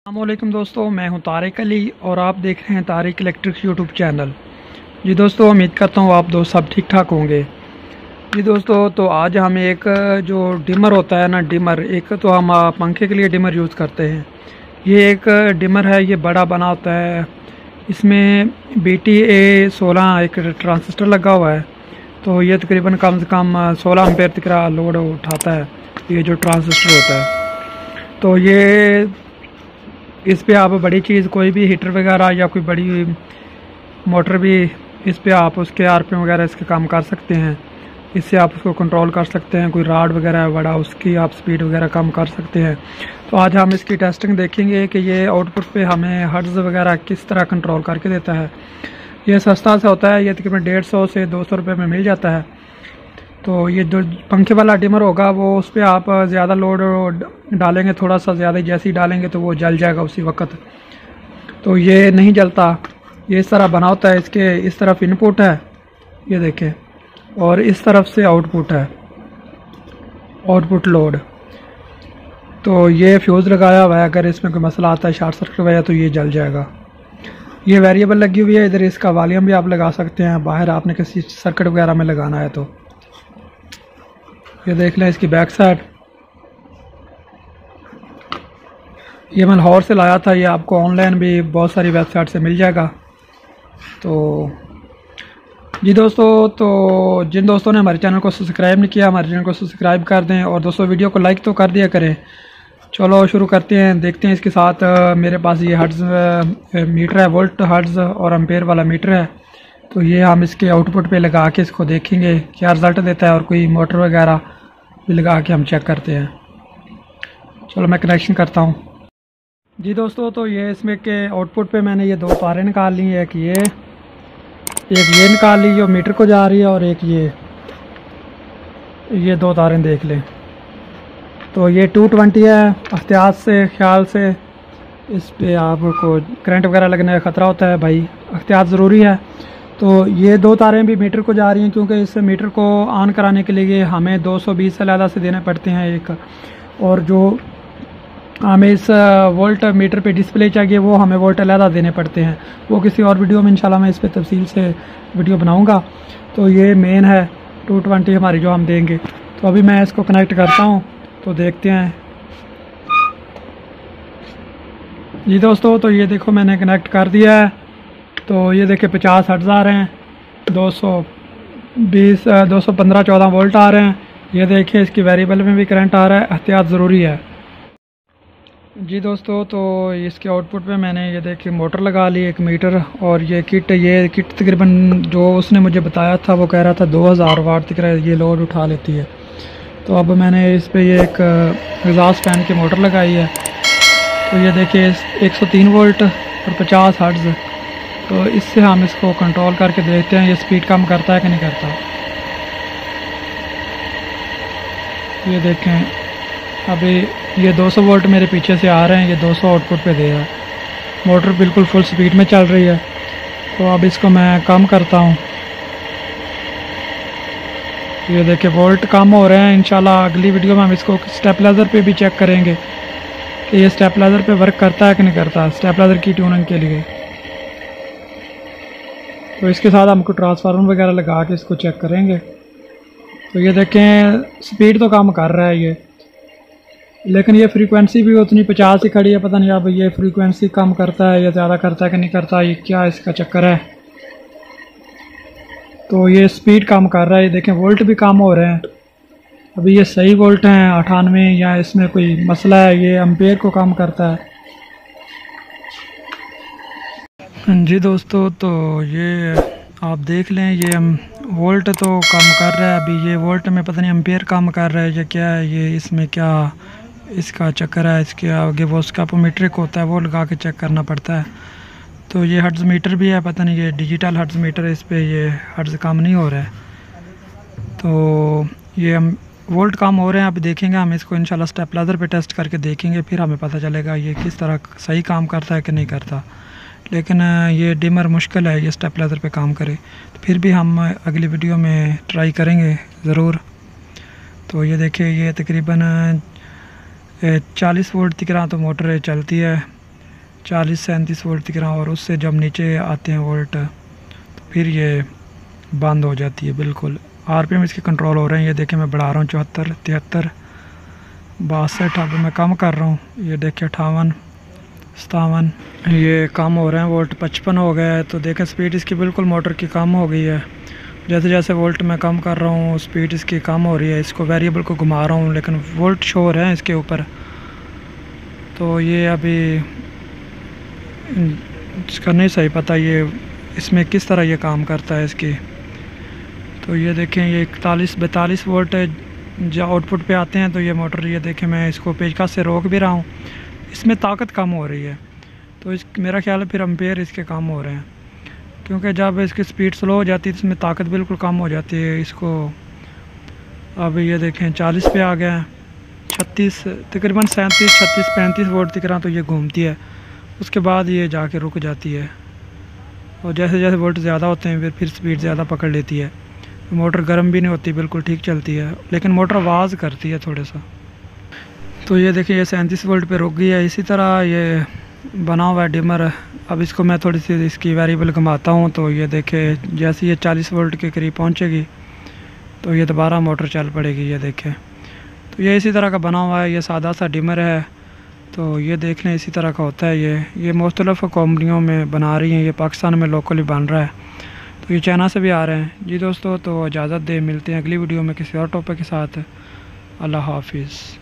अस्सलामुअलैकुम दोस्तों, मैं हूं तारिक अली और आप देख रहे हैं तारिक इलेक्ट्रिक्स यूट्यूब चैनल। जी दोस्तों, उम्मीद करता हूं आप दोस्त सब ठीक ठाक होंगे। जी दोस्तों, तो आज हम एक जो डिमर होता है ना, डिमर एक तो हम पंखे के लिए डिमर यूज़ करते हैं। ये एक डिमर है, ये बड़ा बना होता है। इसमें BTA16 एक ट्रांजिस्टर लगा हुआ है। तो ये तकरीबन कम से कम 16 एम्पेयर तक का लोड उठाता है, ये जो ट्रांजिस्टर होता है। तो ये इस पे आप बड़ी चीज़ कोई भी हीटर वगैरह या कोई बड़ी मोटर भी इस पे आप उसके RPM वगैरह इसके काम कर सकते हैं। इससे आप उसको कंट्रोल कर सकते हैं। कोई राड वगैरह है बड़ा, उसकी आप स्पीड वगैरह कम कर सकते हैं। तो आज हम इसकी टेस्टिंग देखेंगे कि ये आउटपुट पे हमें हर्ट्ज़ वगैरह किस तरह कंट्रोल करके देता है। ये सस्ता सा होता है, ये तकरीबन 150 से 200 रुपये में मिल जाता है। तो ये जो पंखे वाला डिमर होगा वो उस पर आप ज़्यादा लोड डालेंगे, थोड़ा सा ज़्यादा जैसे ही डालेंगे तो वो जल जाएगा उसी वक्त। तो ये नहीं जलता, ये इस तरह बना होता है। इसके इस तरफ इनपुट है, ये देखें, और इस तरफ से आउटपुट है, आउटपुट लोड। तो ये फ्यूज़ लगाया हुआ है, अगर इसमें कोई मसला आता है शॉर्ट सर्किट वजह तो ये जल जाएगा। ये वेरिएबल लगी हुई है, इधर इसका वॉल्यूम भी आप लगा सकते हैं, बाहर आपने किसी सर्किट वगैरह में लगाना है तो। ये देख लें इसकी बैक साइड, ये मैं लाहौर से लाया था। ये आपको ऑनलाइन भी बहुत सारी वेबसाइट से मिल जाएगा। तो जी दोस्तों, तो जिन दोस्तों ने हमारे चैनल को सब्सक्राइब नहीं किया, हमारे चैनल को सब्सक्राइब कर दें, और दोस्तों वीडियो को लाइक तो कर दिया करें। चलो शुरू करते हैं, देखते हैं। इसके साथ मेरे पास ये हर्ट्ज़ मीटर है, वोल्ट हर्ट्ज़ और एम्पेयर वाला मीटर है। तो ये हम इसके आउटपुट पे लगा के इसको देखेंगे क्या रिज़ल्ट देता है, और कोई मोटर वगैरह भी लगा के हम चेक करते हैं। चलो मैं कनेक्शन करता हूँ। जी दोस्तों, तो ये इसमें के आउटपुट पे मैंने ये दो तारें निकाल ली हैं। एक ये निकाल ली जो मीटर को जा रही है, और एक ये दो तारें देख लें। तो ये 220 है। एहतियात से, ख्याल से इस पे आपको करंट वगैरह लगने का ख़तरा होता है भाई, एहतियात ज़रूरी है। तो ये दो तारें भी मीटर को जा रही हैं, क्योंकि इस मीटर को ऑन कराने के लिए हमें 220 से अलग से देने पड़ते हैं एक, और जो हमें इस वोल्ट मीटर पे डिस्प्ले चाहिए वो हमें वोल्ट अलग देने पड़ते हैं। वो किसी और वीडियो में इंशाल्लाह मैं इस पे तफसील से वीडियो बनाऊंगा। तो ये मेन है 220 हमारी जो हम देंगे। तो अभी मैं इसको कनेक्ट करता हूँ, तो देखते हैं। जी दोस्तों, तो ये देखो मैंने कनेक्ट कर दिया है। तो ये देखिए 50 हर्ट्ज़ आ रहे हैं, 220 215 14 वोल्ट आ रहे हैं। ये देखिए इसकी वेरिएबल में भी करंट आ रहा है, एहतियात ज़रूरी है। जी दोस्तों, तो इसके आउटपुट पे मैंने ये देखिए मोटर लगा ली, एक मीटर, और ये किट तकरीबन जो उसने मुझे बताया था वो कह रहा था 2000 वाट तक ये लोड उठा लेती है। तो अब मैंने इस पे ये एक एग्जॉस्ट फैन की मोटर लगाई है। तो ये देखिए 103 वोल्ट और 50 हर्ट्ज़। तो इससे हम इसको कंट्रोल करके देखते हैं ये स्पीड कम करता है कि नहीं करता। ये देखें, अभी ये 200 वोल्ट मेरे पीछे से आ रहे हैं, ये 200 आउटपुट पे दे रहा है। मोटर बिल्कुल फुल स्पीड में चल रही है। तो अब इसको मैं कम करता हूँ। ये देखिए वोल्ट कम हो रहे हैं। इंशाल्लाह अगली वीडियो में हम इसको स्टेबलाइज़र पे भी चेक करेंगे कि ये स्टेबलाइज़र पे वर्क करता है कि नहीं करता, स्टेबलाइज़र की ट्यूनिंग के लिए। तो इसके साथ हमको ट्रांसफार्मर वगैरह लगा के इसको चेक करेंगे। तो ये देखें स्पीड तो कम कर रहा है ये, लेकिन ये फ्रीक्वेंसी भी उतनी 50 ही खड़ी है। पता नहीं अब ये फ्रीक्वेंसी कम करता है या ज़्यादा करता है कि नहीं करता, ये क्या इसका चक्कर है। तो ये स्पीड कम कर रहा है। ये देखें वोल्ट भी कम हो रहे हैं। अभी ये सही वोल्ट हैं 98, या इसमें कोई मसला है, ये एम्पेयर को कम करता है। जी दोस्तों, तो ये आप देख लें, ये वोल्ट तो कम कर रहा है। अभी ये वोल्ट में पता नहीं एम्पेयर कम कर रहा है या क्या है, ये इसमें क्या इसका चक्कर है। इसके आगे वो उसका पोमीट्रिक होता है, वो लगा के चेक करना पड़ता है। तो ये हर्ट्ज़ मीटर भी है, पता नहीं ये डिजिटल हर्ट्ज़ मीटर है, इस पर ये हर्ट्ज़ कम नहीं हो रहा है। तो ये हम वोल्ट कम हो रहे हैं। अब देखेंगे हम इसको इंशाल्लाह स्टेबलाइज़र पे टेस्ट करके देखेंगे, फिर हमें पता चलेगा ये किस तरह सही काम करता है कि नहीं करता। लेकिन ये डिमर मुश्किल है ये स्टेबलाइज़र पे काम करे। तो फिर भी हम अगली वीडियो में ट्राई करेंगे ज़रूर। तो ये देखिए ये तकरीबन 40 वोल्ट तक तो मोटर चलती है। 40-37 वोल्ट दिख रहा है, और उससे जब नीचे आते हैं वोल्ट तो फिर ये बंद हो जाती है बिल्कुल। आरपीएम इसके कंट्रोल हो रहे हैं, ये देखें मैं बढ़ा रहा हूँ 74, 73, 62। अब मैं कम कर रहा हूँ, ये देखिए 58, 57, ये कम हो रहे हैं वोल्ट, 55 हो गया है। तो देखें स्पीड इसकी बिल्कुल मोटर की कम हो गई है। जैसे जैसे वोल्ट मैं कम कर रहा हूँ स्पीड इसकी कम हो रही है। इसको वेरिएबल को घुमा रहा हूँ लेकिन वोल्ट शो हो रहे हैं इसके ऊपर। तो ये अभी इसका नहीं सही पता ये इसमें किस तरह ये काम करता है इसकी। तो ये देखें ये 41-42 वोल्ट जो आउटपुट पे आते हैं। तो ये मोटर, ये देखें मैं इसको पेचकस से रोक भी रहा हूँ, इसमें ताकत कम हो रही है। तो इस मेरा ख्याल है फिर एम्पेयर इसके कम हो रहे हैं, क्योंकि जब इसकी स्पीड स्लो हो जाती है तो इसमें ताकत बिल्कुल कम हो जाती है इसको। अब ये देखें 40 पे आ गया है, 36 तकरीबन 37, 36, 35 वोल्ट दिख रहा। तो ये घूमती है, उसके बाद ये जाके रुक जाती है, और जैसे जैसे वोल्ट ज़्यादा होते हैं फिर स्पीड ज़्यादा पकड़ लेती है। मोटर गर्म भी नहीं होती, बिल्कुल ठीक चलती है, लेकिन मोटर आवाज़ करती है थोड़ा सा। तो ये देखिए ये 37 वोल्ट पे रुक गई है। इसी तरह ये बना हुआ है डिमर। अब इसको मैं थोड़ी सी इसकी वेरिएबल घुमाता हूँ, तो ये देखे जैसे ये 40 वोल्ट के करीब पहुँचेगी तो ये दोबारा मोटर चल पड़ेगी। ये देखें, तो ये इसी तरह का बना हुआ है, ये सादा सा डिमर है। तो ये देख लें इसी तरह का होता है। ये मुख्तलिफ़ कंपनियों में बना रही हैं, ये पाकिस्तान में लोकली बन रहा है। तो ये चाइना से भी आ रहे हैं जी दोस्तों। तो इजाज़त दे, मिलते हैं अगली वीडियो में किसी और टॉपिक के साथ। अल्लाह हाफिज़।